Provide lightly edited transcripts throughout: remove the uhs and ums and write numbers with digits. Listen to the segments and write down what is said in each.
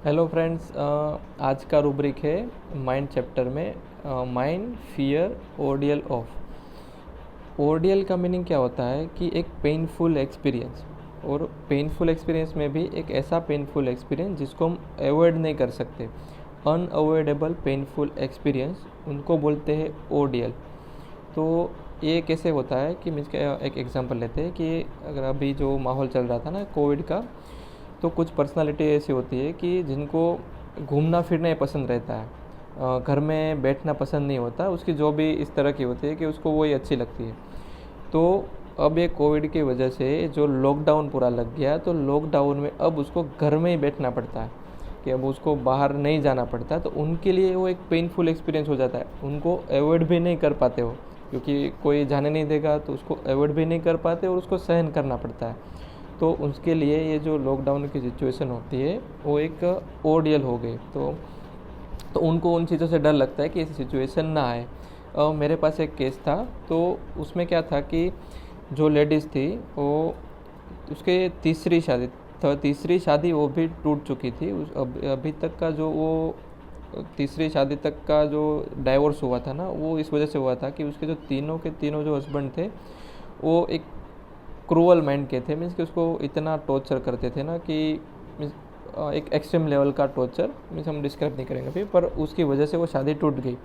Hello friends, आज का rubric है माइंड चैप्टर में माइंड फियर ओडियल ऑफ। ओडियल का मीनिंग क्या होता है कि एक पेनफुल एक्सपीरियंस, और पेनफुल एक्सपीरियंस में भी एक ऐसा पेनफुल एक्सपीरियंस जिसको हम अवॉइड नहीं कर सकते, अनअवॉइडेबल पेनफुल एक्सपीरियंस, उनको बोलते हैं ओडियल। तो ये कैसे होता है कि मीन्स एक एग्जांपल लेते हैं कि अगर अभी जो माहौल चल रहा था ना कोविड का, तो कुछ पर्सनालिटी ऐसी होती है कि जिनको घूमना फिरना ही पसंद रहता है, घर में बैठना पसंद नहीं होता। उसकी जॉब भी इस तरह की होती है कि उसको वही अच्छी लगती है। तो अब ये कोविड की वजह से जो लॉकडाउन पूरा लग गया, तो लॉकडाउन में अब उसको घर में ही बैठना पड़ता है, कि अब उसको बाहर नहीं जाना पड़ता। तो उनके लिए वो एक पेनफुल एक्सपीरियंस हो जाता है, उनको अवॉइड भी नहीं कर पाते हो, क्योंकि कोई जाने नहीं देगा तो उसको अवॉइड भी नहीं कर पाते और उसको सहन करना पड़ता है। तो उसके लिए ये जो लॉकडाउन की सिचुएशन होती है वो एक ओडियल हो गई। तो उनको उन चीज़ों से डर लगता है कि ऐसी सिचुएशन ना आए। मेरे पास एक केस था, तो उसमें क्या था कि जो लेडीज़ थी वो, उसके तीसरी शादी वो भी टूट चुकी थी। अभी तक का जो वो तीसरी शादी तक का जो डाइवोर्स हुआ था ना, वो इस वजह से हुआ था कि उसके जो तीनों के तीनों जो हस्बैंड थे वो एक क्रूअल माइंड के थे। मीन्स कि उसको इतना टॉर्चर करते थे ना कि मीन्स एक एक्सट्रीम लेवल का टॉर्चर, मीन्स हम डिस्क्राइब नहीं करेंगे अभी, पर उसकी वजह से वो शादी टूट गई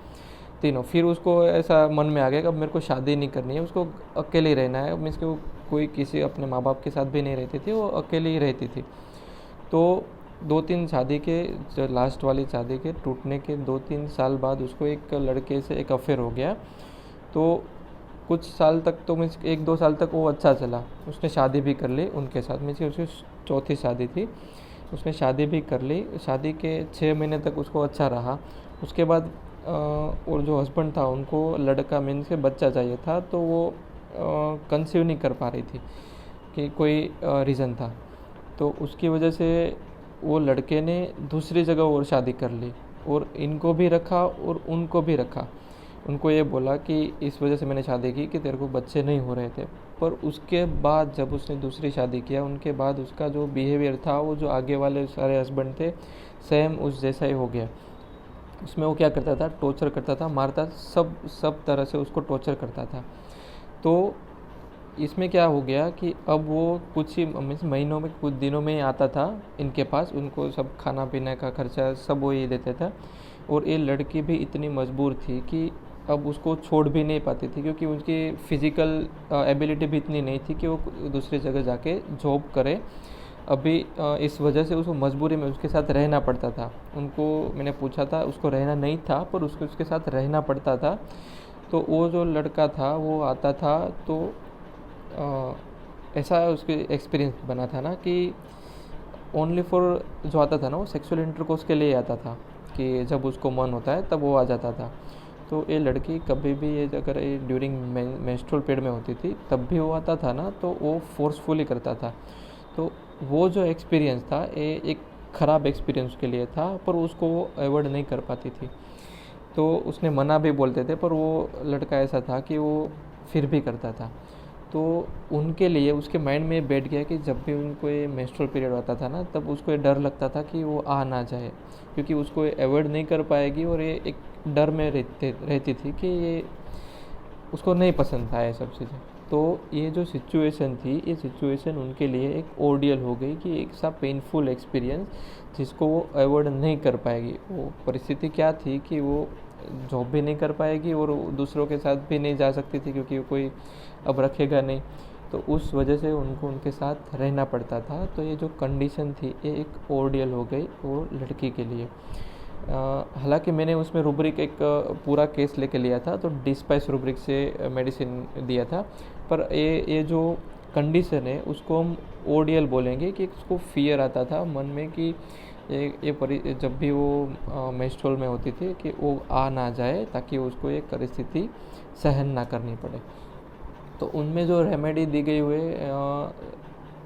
तीनों। फिर उसको ऐसा मन में आ गया कि अब मेरे को शादी नहीं करनी है, उसको अकेले ही रहना है। मीन्स कि वो कोई किसी अपने माँ बाप के साथ भी नहीं रहती थी, वो अकेले ही रहती थी। तो 2-3 शादी के, जो लास्ट वाली शादी के टूटने के 2-3 साल बाद उसको एक लड़के से एक अफेयर हो गया। तो कुछ साल तक, तो मीन्स 1-2 साल तक वो अच्छा चला। उसने शादी भी कर ली उनके साथ, मीन्स उसकी चौथी शादी थी, उसने शादी भी कर ली। शादी के 6 महीने तक उसको अच्छा रहा। उसके बाद और जो हस्बैंड था उनको लड़का मीन्स के बच्चा चाहिए था, तो वो कंसीव नहीं कर पा रही थी कि कोई रीज़न था। तो उसकी वजह से वो लड़के ने दूसरी जगह और शादी कर ली, और इनको भी रखा और उनको भी रखा। उनको ये बोला कि इस वजह से मैंने शादी की कि तेरे को बच्चे नहीं हो रहे थे। पर उसके बाद जब उसने दूसरी शादी किया, उनके बाद उसका जो बिहेवियर था, वो जो आगे वाले सारे हस्बैंड थे सेम उस जैसा ही हो गया। उसमें वो क्या करता था, टॉर्चर करता था, मारता, सब सब तरह से उसको टॉर्चर करता था। तो इसमें क्या हो गया कि अब वो कुछ ही मीन्स महीनों में, कुछ दिनों में ही आता था इनके पास, उनको सब खाना पीने का खर्चा सब वो ही देते थे। और ये लड़की भी इतनी मजबूर थी कि अब उसको छोड़ भी नहीं पाती थी, क्योंकि उनकी फ़िज़िकल एबिलिटी भी इतनी नहीं थी कि वो दूसरी जगह जाके जॉब करे। अभी इस वजह से उसको मजबूरी में उसके साथ रहना पड़ता था। उनको मैंने पूछा था, उसको रहना नहीं था पर उसको उसके साथ रहना पड़ता था। तो वो जो लड़का था वो आता था, तो ऐसा उसके एक्सपीरियंस बना था ना कि ओनली फॉर, जो आता था ना वो सेक्सुअल इंटरकोर्स के लिए आता था, कि जब उसको मन होता है तब वो आ जाता था। तो ये लड़की कभी भी, ये अगर ये ड्यूरिंग मेंस्ट्रुअल पीरियड में होती थी तब भी वो आता था ना, तो वो फोर्सफुली करता था। तो वो जो एक्सपीरियंस था ये एक ख़राब एक्सपीरियंस के लिए था, पर उसको वो अवॉइड नहीं कर पाती थी। तो उसने मना भी बोलते थे, पर वो लड़का ऐसा था कि वो फिर भी करता था। तो उनके लिए उसके माइंड में बैठ गया कि जब भी उनको ये मेंस्ट्रुअल पीरियड आता था ना, तब उसको ये डर लगता था कि वो आ ना जाए, क्योंकि उसको ये अवॉइड नहीं कर पाएगी, और ये एक डर में रहती थी कि ये उसको नहीं पसंद था ये सब चीज़ें। तो ये जो सिचुएशन थी, ये सिचुएशन उनके लिए एक ओर्डियल हो गई, कि एक सा पेनफुल एक्सपीरियंस जिसको वो अवॉइड नहीं कर पाएगी। वो परिस्थिति क्या थी कि वो जॉब भी नहीं कर पाएगी और दूसरों के साथ भी नहीं जा सकती थी, क्योंकि कोई अब रखेगा नहीं। तो उस वजह से उनको उनके साथ रहना पड़ता था। तो ये जो कंडीशन थी ये एक ओर्डियल हो गई वो लड़की के लिए। हालांकि मैंने उसमें रूब्रिक एक पूरा केस लेके लिया था, तो डिस्पाइस रूब्रिक से मेडिसिन दिया था। पर ये जो कंडीशन है उसको हम ओडियल बोलेंगे, कि उसको फियर आता था मन में कि जब भी वो मेंस्ट्रुअल में होती थी कि वो आ ना जाए, ताकि उसको ये परिस्थिति सहन ना करनी पड़े। तो उनमें जो रेमेडी दी गई हुए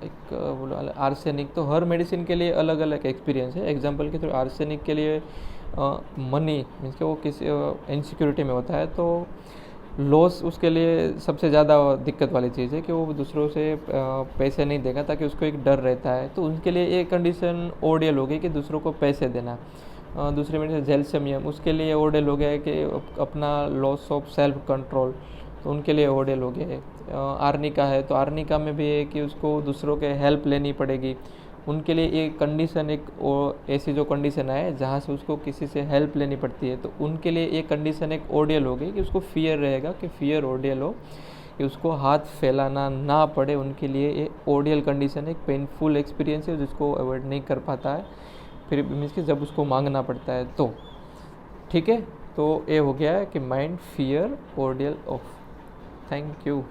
एक बोलो आर्सेनिक, तो हर मेडिसिन के लिए अलग अलग एक्सपीरियंस है। एग्जांपल के थ्रू आर्सेनिक के लिए मनी मीन्स कि वो किसी इनसिक्योरिटी में होता है, तो लॉस उसके लिए सबसे ज़्यादा दिक्कत वाली चीज़ है कि वो दूसरों से पैसे नहीं देगा, ताकि उसको एक डर रहता है। तो उनके लिए ये कंडीशन ओडियल हो गई कि दूसरों को पैसे देना। दूसरे में जेलसियम, उसके लिए ओडियल हो गया है कि अपना लॉस ऑफ सेल्फ कंट्रोल, तो उनके लिए ओडियल हो गया है। आर्निका है, तो आर्निका में भी है कि उसको दूसरों के हेल्प लेनी पड़ेगी। उनके लिए एक कंडीशन, एक ऐसी जो कंडीशन है जहाँ से उसको किसी से हेल्प लेनी पड़ती है, तो उनके लिए एक कंडीशन एक ओडियल हो गई कि उसको फियर रहेगा, कि फियर ओडियल हो, कि उसको हाथ फैलाना ना पड़े। उनके लिए ये ओडियल कंडीशन एक पेनफुल एक्सपीरियंस है जिसको अवॉइड नहीं कर पाता है, फिर मीन्स कि जब उसको मांगना पड़ता है तो। ठीक है, तो ये हो गया है कि mind, fear, ओडियल, of. Thank you.